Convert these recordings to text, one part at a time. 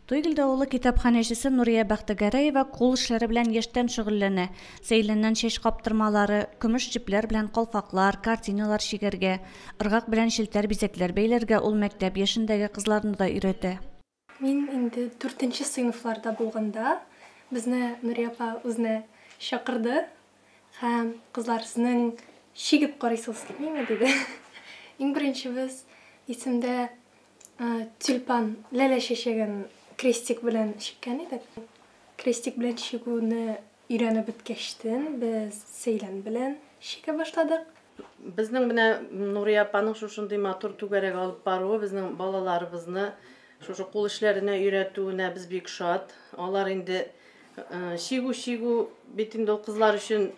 Туйгилде улы китапханәчесе Нурия Бәхтәгәрәева кул эшләре белән яшьтән шөгыльләнә. Сәйләннән чәч каптырмалары, көмеш җепләр белән калфаклар, картиналар шигәргә, ыргак белән челтәр бизәкләр бәйләргә ул мәктәп яшендәге кызларны да өйрәтә. Мин инде 4-нче сыйныфларда булганда, безне Нурия апа үзенә чакырды һәм кызлар сезнең шигеп карыйсыз килмиме диде. Иң беренче без исемдә тюльпан ләлә чәчәгән крестик белән чиккән идек. Крестик белән чигүне өйрәнеп беткәчтен без сәйлән белән чигә башладык. Безнең менә Нурия апаның шушындый матур түгәрәк алып баруы безнең балаларыбызны шушы кул эшләренә өйрәтүенә без бик шат. Алар инде чигү бит инде ул кызлар өчен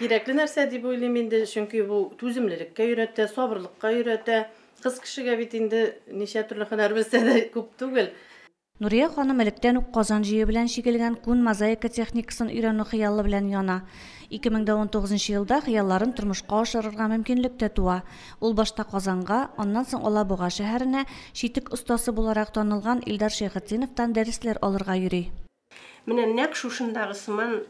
кирәкле нәрсә дип уйлыйм инде, чөнки бу түземлелеккә өйрәтә, сабырлыкка өйрәтә. Кыз кешегә бит инде ничә төрле һөнәр белсә дә күп түгел. Нурия ханым электән үк Казан җые белән чигелгән күн мозаика техникасын өйрәнү хыялы белән яна. 2019 елда хыялларын тормышка ашырырга мөмкинлек тә туа. Ул башта Казанга, аннан соң Алабуга шәһәренә читек остасы буларак танылган Илдар Шәйхетдиновтан дәресләр алырга йөри. Менә нәкъ шушындагысыман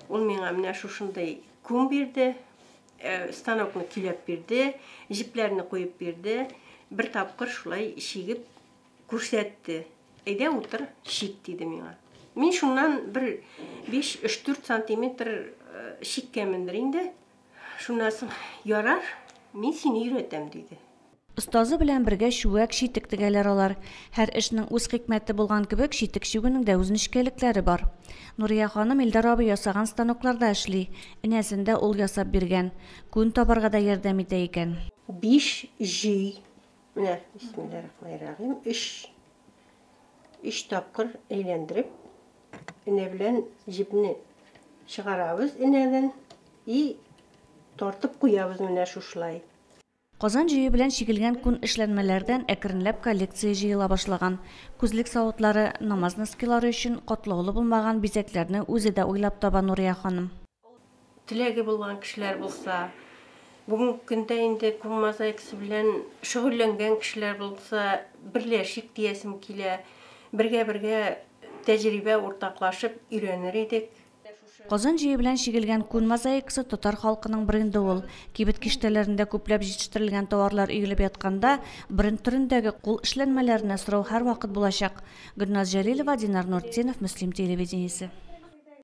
ул миңа менә шушындай күн бирде, станокны килеп бирде, җипләрне куеп бирде. Бер тапкыр шулай чигеп күрсәтте. Әйдә утыр, чик диде миңа. Мин шуннан бер 5-4 сантиметр чиккәмендер инде. Шуннан соң ярар, мин сине өйрәтәм диде. Остазы белән бергә чүәк, читек тегәләр алар. Һәр эшнең үз хикмәте булган кебек, читек чигүнең дә үз нечкәлекләре бар. Нурия ханым Илдар абый ясаган станокларда эшли. Энәсендә ул ясап биргән. Күн табарга да ярдәм итә икән. 5 җый. Менә, бисмиллаһир-рахманир-рахим. 3 тапкыр әйләндереп, энә белән җипне чыгарабыз энәдән и тартып куябыз менә шушылай. Казан җые белән чигелгән күн эшләнмәләрдән әкренләп коллекция җыела башлаган. Күзлек савытлары, намаз носкилары өчен катлаулы булмаган бизәкләрне үзе дә уйлап таба Нурия ханым. Теләге булган кешеләр булса, бүгенге көндә инде күн мозаикасы белән шөгыльләнгән кешеләр булса, берләшик диясем килә. Бергә тәҗрибә уртаклашып өйрәнер идек. Казан җые белән чигелгән күн мозаикасы татар халкының бренды ул. Кибет киштәләрендә күпләп җитештерелгән товарлар өелеп ятканда, бренд төрендәге кул эшләнмәләренә сорау һәрвакыт булачак. Гөлназ Җәлилова, Динар Нуртдинов, Мөслим телевидениесе.